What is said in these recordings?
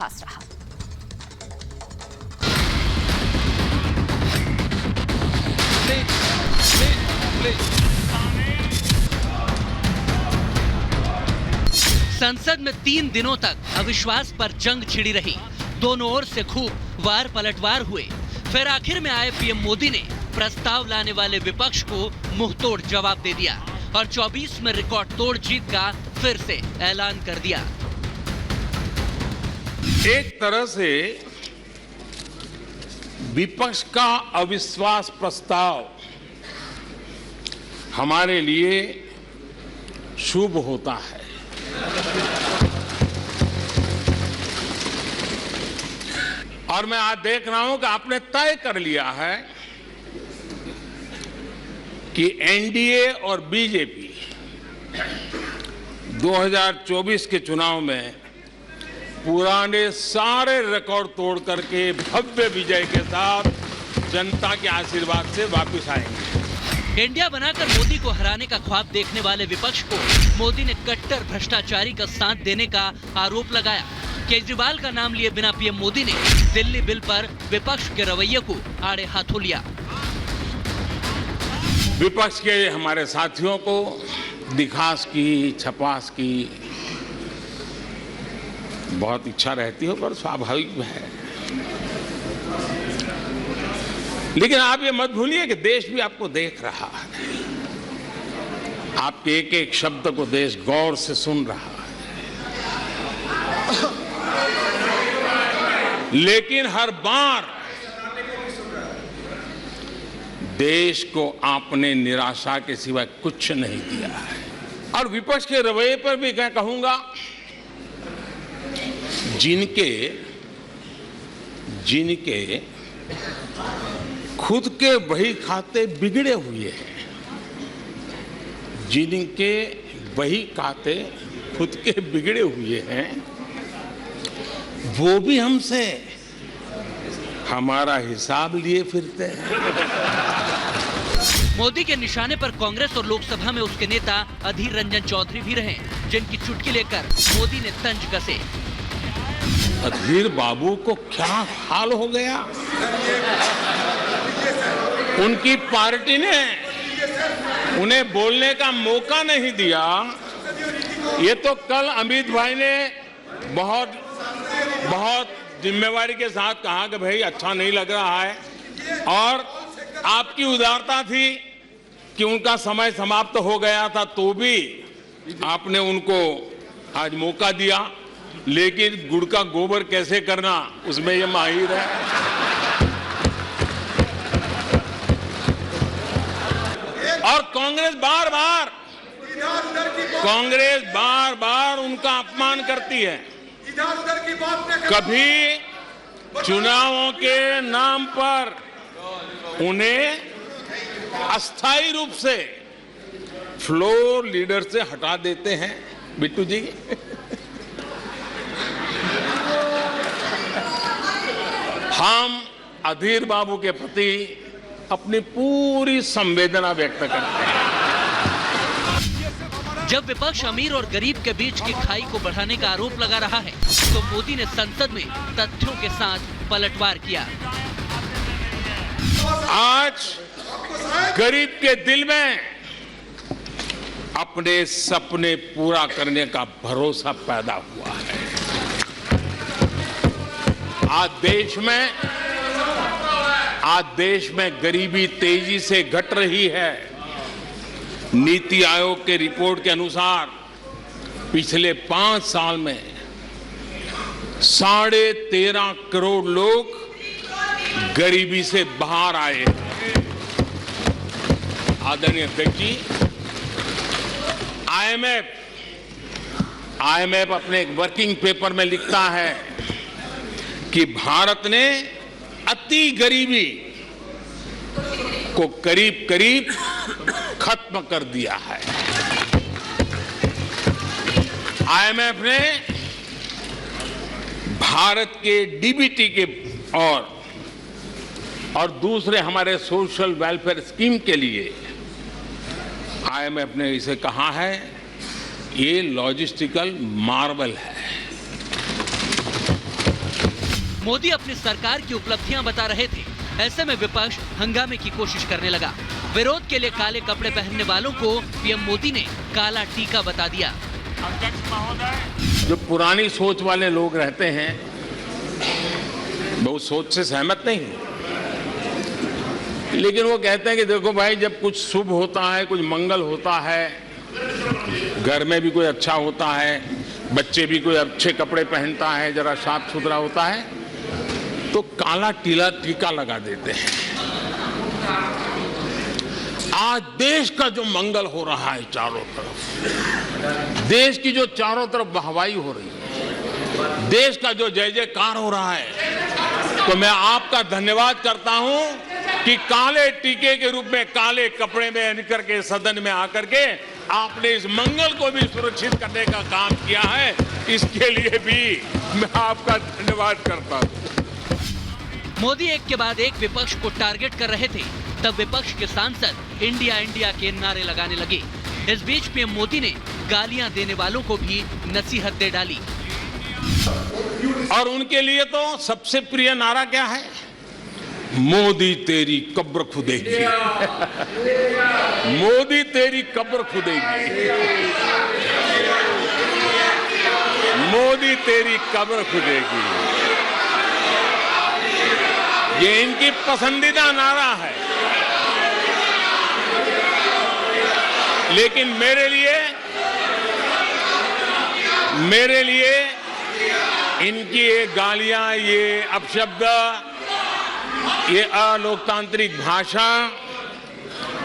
विश्वास रहा। संसद में 3 दिनों तक अविश्वास पर जंग छिड़ी रही। दोनों ओर से खूब वार पलटवार हुए। फिर आखिर में आए पीएम मोदी ने प्रस्ताव लाने वाले विपक्ष को मुंहतोड़ जवाब दे दिया और 24 में रिकॉर्ड तोड़ जीत का फिर से ऐलान कर दिया। एक तरह से विपक्ष का अविश्वास प्रस्ताव हमारे लिए शुभ होता है। और मैं आज देख रहा हूं कि आपने तय कर लिया है कि एनडीए और बीजेपी 2024 के चुनाव में पुराने सारे रिकॉर्ड तोड़ करके भव्य विजय के साथ जनता के आशीर्वाद से वापस आएंगे। इंडिया बनाकर मोदी को हराने का ख्वाब देखने वाले विपक्ष को मोदी ने कट्टर भ्रष्टाचारी का साथ देने का आरोप लगाया। केजरीवाल का नाम लिए बिना पीएम मोदी ने दिल्ली बिल पर विपक्ष के रवैये को आड़े हाथों लिया। विपक्ष के हमारे साथियों को दिखास की, छपास की बहुत इच्छा रहती है, पर स्वाभाविक है। लेकिन आप ये मत भूलिए कि देश भी आपको देख रहा है। आपके एक एक शब्द को देश गौर से सुन रहा है। लेकिन हर बार देश को आपने निराशा के सिवाय कुछ नहीं दिया है। और विपक्ष के रवैये पर भी मैं कहूंगा, जिनके खुद के वही खाते बिगड़े हुए हैं, जिनके वही खाते खुद के बिगड़े हुए हैं, वो भी हमसे हमारा हिसाब लिए फिरते हैं। मोदी के निशाने पर कांग्रेस और लोकसभा में उसके नेता अधीर रंजन चौधरी भी रहे, जिनकी चुटकी लेकर मोदी ने तंज कसे। अधीर बाबू को क्या हाल हो गया? उनकी पार्टी ने उन्हें बोलने का मौका नहीं दिया। ये तो कल अमित भाई ने बहुत जिम्मेवारी के साथ कहा कि भाई अच्छा नहीं लग रहा है, और आपकी उदारता थी कि उनका समय समाप्त हो गया था, तो भी आपने उनको आज मौका दिया। लेकिन गुड़ का गोबर कैसे करना, उसमें ये माहिर है। और कांग्रेस बार बार उनका अपमान करती है। कभी चुनावों के नाम पर उन्हें अस्थायी रूप से फ्लोर लीडर से हटा देते हैं। बिट्टू जी, हम अधीर बाबू के प्रति अपनी पूरी संवेदना व्यक्त करते हैं। जब विपक्ष अमीर और गरीब के बीच की खाई को बढ़ाने का आरोप लगा रहा है, तो मोदी ने संसद में तथ्यों के साथ पलटवार किया। आज गरीब के दिल में अपने सपने पूरा करने का भरोसा पैदा हुआ है। आज देश में गरीबी तेजी से घट रही है। नीति आयोग के रिपोर्ट के अनुसार पिछले 5 साल में 13.5 करोड़ लोग गरीबी से बाहर आए। आदरणीय अध्यक्ष जी, आईएमएफ अपने एक वर्किंग पेपर में लिखता है कि भारत ने अति गरीबी को करीब करीब खत्म कर दिया है। आईएमएफ ने भारत के डीबीटी के और दूसरे हमारे सोशल वेलफेयर स्कीम के लिए आईएमएफ ने इसे कहा है, ये लॉजिस्टिकल मार्वल है। मोदी अपनी सरकार की उपलब्धियां बता रहे थे। ऐसे में विपक्ष हंगामे की कोशिश करने लगा। विरोध के लिए काले कपड़े पहनने वालों को पीएम मोदी ने काला टीका बता दिया। अध्यक्ष महोदय, जो पुरानी सोच वाले लोग रहते हैं वो उस सोच से सहमत नहीं, लेकिन वो कहते हैं कि देखो भाई, जब कुछ शुभ होता है, कुछ मंगल होता है, घर में भी कोई अच्छा होता है, बच्चे भी कोई अच्छे कपड़े पहनता है, जरा साफ सुथरा होता है, तो काला टीका लगा देते हैं। आज देश का जो मंगल हो रहा है चारों तरफ, देश की जो चारों तरफ वाहवाही हो रही है, देश का जो जय जयकार हो रहा है, तो मैं आपका धन्यवाद करता हूं कि काले टीके के रूप में, काले कपड़े में निकल के सदन में आकर के आपने इस मंगल को भी सुरक्षित करने का काम किया है। इसके लिए भी मैं आपका धन्यवाद करता हूं। मोदी एक के बाद एक विपक्ष को टारगेट कर रहे थे, तब विपक्ष के सांसद इंडिया इंडिया के नारे लगाने लगे। इस बीच पीएम मोदी ने गालियां देने वालों को भी नसीहत दे डाली। और उनके लिए तो सबसे प्रिय नारा क्या है? मोदी तेरी कब्र खुदेगी। मोदी तेरी कब्र खुदेगी। मोदी तेरी कब्र खुदेगी। ये इनकी पसंदीदा नारा है। लेकिन मेरे लिए इनकी ये गालियां, ये अपशब्द, ये अलोकतांत्रिक भाषा,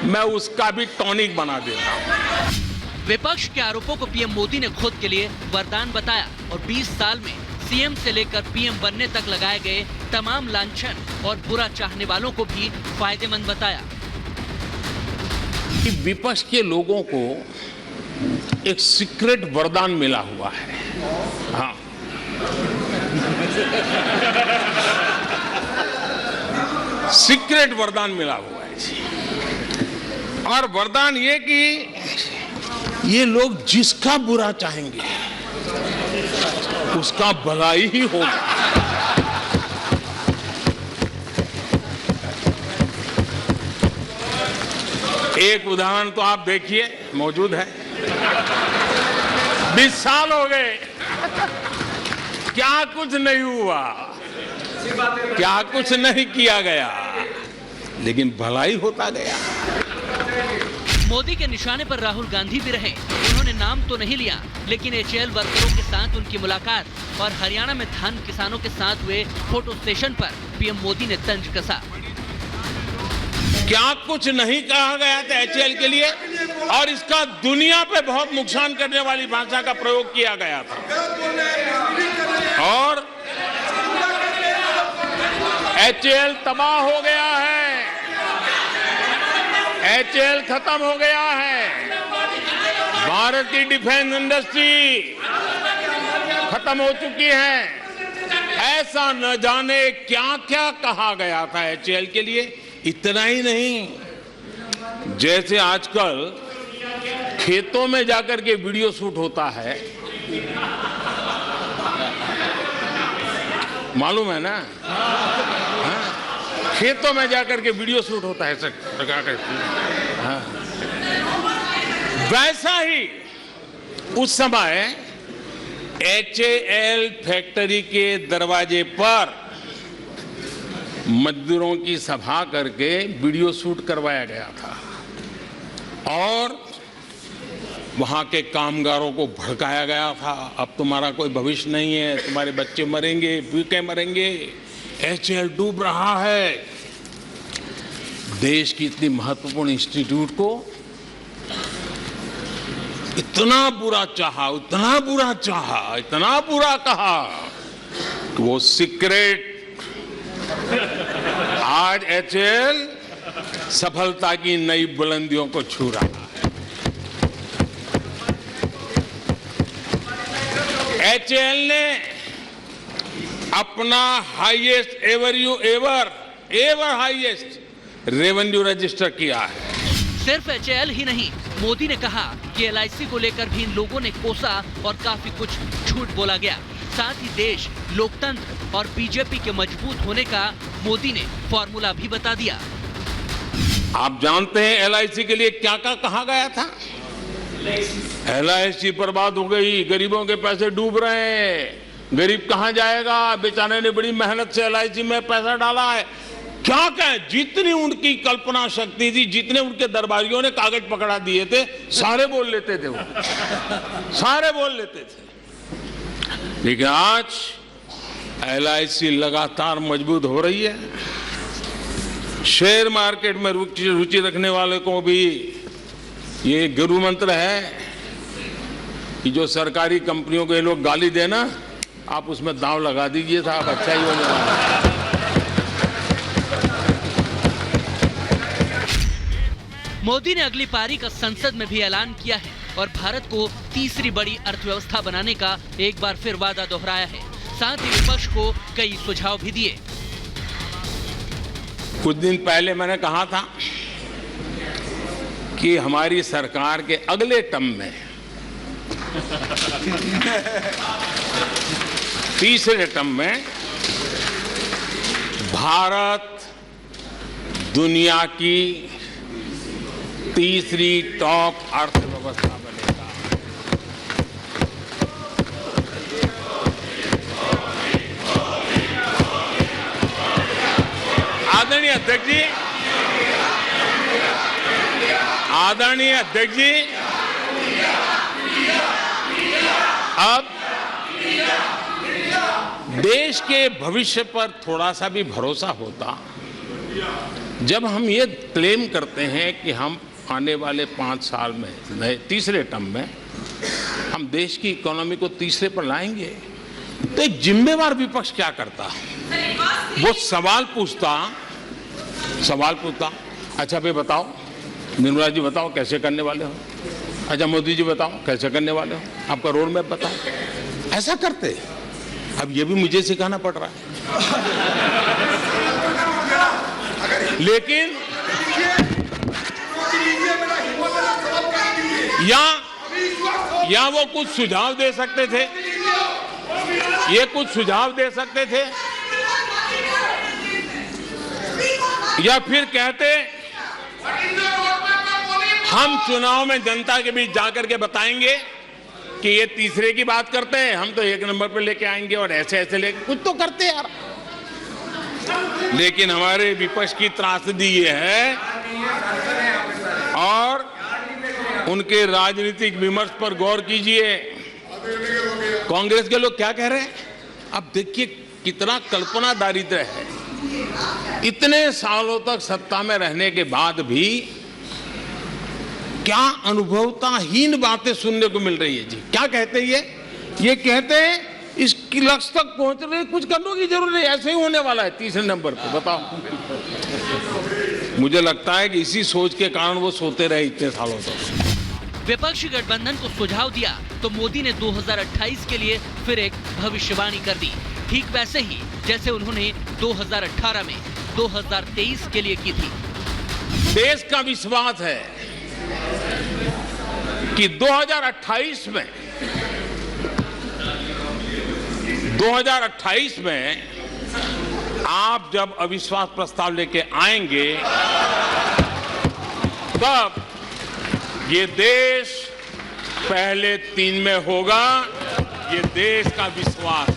मैं उसका भी टॉनिक बना देता हूं। विपक्ष के आरोपों को पीएम मोदी ने खुद के लिए वरदान बताया और 20 साल में सीएम से लेकर पीएम बनने तक लगाए गए तमाम लांछन और बुरा चाहने वालों को भी फायदेमंद बताया। कि विपक्ष के लोगों को एक सीक्रेट वरदान मिला हुआ है। हाँ, सीक्रेट वरदान मिला हुआ है जी। और वरदान ये कि ये लोग जिसका बुरा चाहेंगे उसका भलाई ही होगा। एक उदाहरण तो आप देखिए, मौजूद है। 20 साल हो गए, क्या कुछ नहीं हुआ, क्या कुछ नहीं किया गया, लेकिन भलाई होता गया। मोदी के निशाने पर राहुल गांधी भी रहे। उन्होंने नाम तो नहीं लिया, लेकिन एचएएल वर्करों के साथ उनकी मुलाकात और हरियाणा में धान किसानों के साथ हुए फोटो सेशन पर पीएम मोदी ने तंज कसा। क्या कुछ नहीं कहा गया था एचएएल के लिए, और इसका दुनिया पे बहुत नुकसान करने वाली भाषा का प्रयोग किया गया था। और एचएएल तबाह हो गया है, एचएएल खत्म हो गया है, भारत की डिफेंस इंडस्ट्री खत्म हो चुकी है। ऐसा न जाने क्या क्या कहा गया था एचएएल के लिए। इतना ही नहीं, जैसे आजकल खेतों में जाकर के वीडियो शूट होता है, मालूम है ना? हाँ? खेतों में जाकर के वीडियो शूट होता है, हाँ। वैसा ही उस समय एचएएल फैक्ट्री के दरवाजे पर मजदूरों की सभा करके वीडियो शूट करवाया गया था और वहां के कामगारों को भड़काया गया था। अब तुम्हारा कोई भविष्य नहीं है, तुम्हारे बच्चे मरेंगे, भूखे मरेंगे, एचएएल डूब रहा है। देश की इतनी महत्वपूर्ण इंस्टीट्यूट को इतना बुरा चाहा, इतना बुरा चाहा, इतना बुरा कहा कि वो सीक्रेट आज एचएएल सफलता की नई बुलंदियों को छू रहा है। एचएएल ने अपना highest ever highest revenue register किया है। सिर्फ एचएएल ही नहीं, मोदी ने कहा कि एलआईसी को लेकर भी इन लोगों ने कोसा और काफी कुछ झूठ बोला गया। साथ ही देश, लोकतंत्र और बीजेपी के मजबूत होने का मोदी ने फॉर्मूला भी बता दिया। आप जानते हैं LIC के लिए क्या क्या कहा गया था? LIC बर्बाद हो गई, गरीबों के पैसे डूब रहे हैं, गरीब कहां जाएगा, बेचारे ने बड़ी मेहनत से LIC में पैसा डाला है। क्या कहें, जितनी उनकी कल्पना शक्ति थी, जितने उनके दरबारियों ने कागज पकड़ा दिए थे, सारे बोल लेते थे वो, सारे बोल लेते थे। लेकिन आज LIC लगातार मजबूत हो रही है। शेयर मार्केट में रुचि रखने वाले को भी ये गुरु मंत्र है कि जो सरकारी कंपनियों के लोग गाली देना, आप उसमें दांव लगा दीजिए साहब, अच्छा ही होने वाला है। मोदी ने अगली पारी का संसद में भी ऐलान किया है और भारत को तीसरी बड़ी अर्थव्यवस्था बनाने का एक बार फिर वादा दोहराया है। साथ ही विपक्ष को कई सुझाव भी दिए। कुछ दिन पहले मैंने कहा था कि हमारी सरकार के अगले टर्म में तीसरे टर्म में भारत दुनिया की तीसरी टॉप अर्थव्यवस्था बनेगा। आदरणीय अध्यक्ष जी, आदरणीय अध्यक्ष जी, अब देश के भविष्य पर थोड़ा सा भी भरोसा होता जब हम ये क्लेम करते हैं कि हम आने वाले 5 साल में, तीसरे टर्म में, हम देश की इकोनॉमी को तीसरे पर लाएंगे। तो एक जिम्मेवार विपक्ष क्या करता? वो सवाल पूछता, अच्छा भाई बताओ, निर्मला जी बताओ कैसे करने वाले हो, अच्छा मोदी जी बताओ कैसे करने वाले हो, आपका रोड मैप बताओ। ऐसा करते। अब ये भी मुझे सिखाना पड़ रहा है। लेकिन या वो कुछ सुझाव दे सकते थे, ये कुछ सुझाव दे सकते थे, या फिर कहते हम चुनाव में जनता के बीच जाकर के बताएंगे कि ये तीसरे की बात करते हैं, हम तो 1 नंबर पे लेके आएंगे और ऐसे ऐसे लेके कुछ तो करते यार। लेकिन हमारे विपक्ष की त्रासदी ये है और उनके राजनीतिक विमर्श पर गौर कीजिए। कांग्रेस के लोग क्या कह रहे हैं? अब देखिए कितना कल्पना दारिद्र्य है। इतने सालों तक सत्ता में रहने के बाद भी क्या अनुभवताहीन बातें सुनने को मिल रही है जी। क्या कहते हैं ये कहते हैं इस लक्ष्य तक पहुंच रहे, कुछ करने की जरूरत नहीं, ऐसे ही होने वाला है तीसरे नंबर पे। बताओ, मुझे लगता है कि इसी सोच के कारण वो सोते रहे इतने सालों तक। विपक्षी गठबंधन को सुझाव दिया तो मोदी ने 2028 के लिए फिर एक भविष्यवाणी कर दी, ठीक वैसे ही जैसे उन्होंने 2018 में 2023 के लिए की थी। देश का विश्वास है कि 2028 में आप जब अविश्वास प्रस्ताव लेके आएंगे तब ये देश पहले 3 में होगा। ये देश का विश्वास है।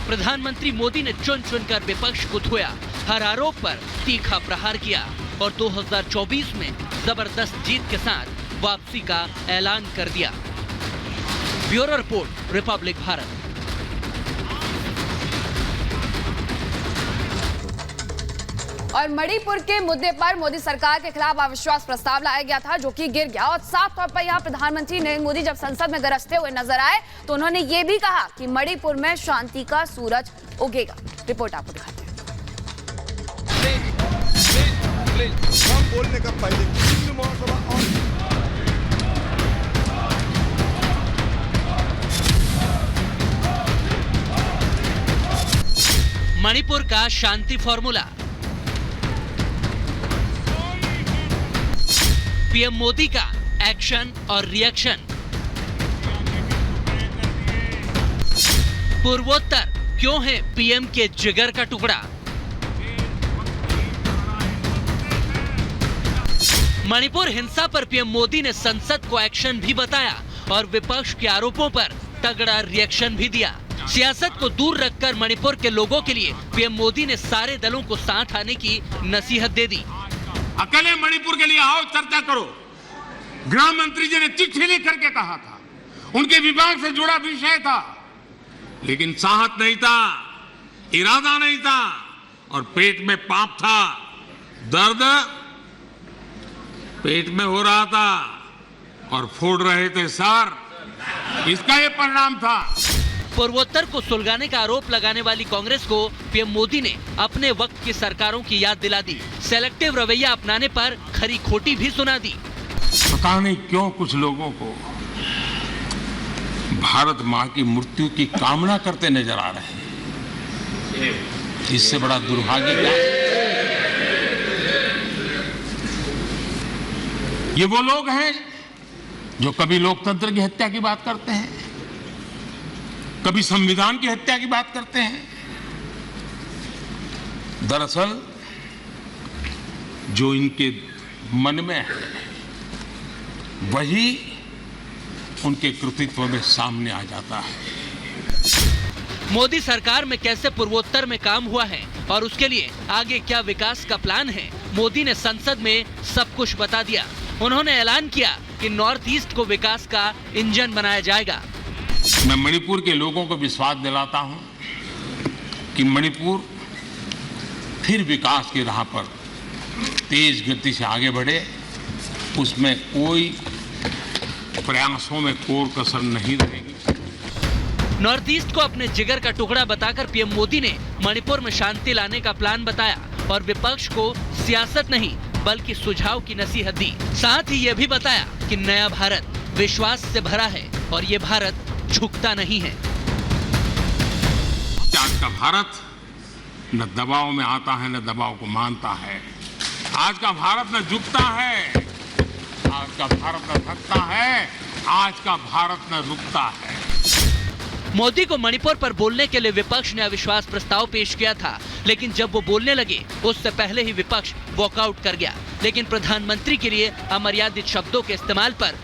प्रधानमंत्री मोदी ने चुन चुनकर विपक्ष को धोया, हर आरोप पर तीखा प्रहार किया और 2024 में जबरदस्त जीत के साथ वापसी का ऐलान कर दिया। Bureau report, Republic Bharat. और मणिपुर के मुद्दे पर मोदी सरकार के खिलाफ अविश्वास प्रस्ताव लाया गया था जो कि गिर गया। और साफ तौर पर यहाँ प्रधानमंत्री नरेंद्र मोदी जब संसद में गरजते हुए नजर आए तो उन्होंने ये भी कहा कि मणिपुर में शांति का सूरज उगेगा। रिपोर्ट आपको दिखाते हैं। बोलने का पहले मणिपुर का शांति फॉर्मूला। पीएम मोदी का एक्शन और रिएक्शन। पूर्वोत्तर क्यों है पीएम के जिगर का टुकड़ा? मणिपुर हिंसा पर पीएम मोदी ने संसद को एक्शन भी बताया और विपक्ष के आरोपों पर तगड़ा रिएक्शन भी दिया। सियासत को दूर रखकर मणिपुर के लोगों के लिए पीएम मोदी ने सारे दलों को साथ आने की नसीहत दे दी। अकेले मणिपुर के लिए आओ, चर्चा करो। गृह मंत्री जी ने चिट्ठी लिख करके कहा था, उनके विभाग से जुड़ा विषय था, लेकिन साहस नहीं था, इरादा नहीं था और पेट में पाप था, दर्द पेट में हो रहा था और फोड़ रहे थे सर। इसका ये परिणाम था। पूर्वोत्तर को सुलगाने का आरोप लगाने वाली कांग्रेस को पीएम मोदी ने अपने वक्त की सरकारों की याद दिला दी। सेलेक्टिव रवैया अपनाने पर खरी खोटी भी सुना दी। पता नहीं क्यों कुछ लोगों को भारत मां की मृत्यु की कामना करते नजर आ रहे हैं। इससे बड़ा दुर्भाग्य क्या है? ये वो लोग हैं जो कभी लोकतंत्र की हत्या की बात करते हैं, कभी संविधान की हत्या की बात करते हैं। दरअसल जो इनके मन में है वही उनके कृतित्व में सामने आ जाता है। मोदी सरकार में कैसे पूर्वोत्तर में काम हुआ है और उसके लिए आगे क्या विकास का प्लान है, मोदी ने संसद में सब कुछ बता दिया। उन्होंने ऐलान किया कि नॉर्थ ईस्ट को विकास का इंजन बनाया जाएगा। मैं मणिपुर के लोगों को विश्वास दिलाता हूं कि मणिपुर फिर विकास की राह पर तेज गति से आगे बढ़े, उसमें कोई प्रयासों में कोर कसर नहीं रहेगी। नॉर्थ ईस्ट को अपने जिगर का टुकड़ा बताकर पीएम मोदी ने मणिपुर में शांति लाने का प्लान बताया और विपक्ष को सियासत नहीं बल्कि सुझाव की नसीहत दी। साथ ही यह भी बताया कि नया भारत विश्वास से भरा है और ये भारत झुकता नहीं है। आज का भारत न दबाव में आता है न दबाव को मानता है। आज का भारत न झुकता है, आज का भारत न थकता है, आज का भारत न रुकता है। मोदी को मणिपुर पर बोलने के लिए विपक्ष ने अविश्वास प्रस्ताव पेश किया था, लेकिन जब वो बोलने लगे उससे पहले ही विपक्ष वॉकआउट कर गया। लेकिन प्रधानमंत्री के लिए अमर्यादित शब्दों के इस्तेमाल पर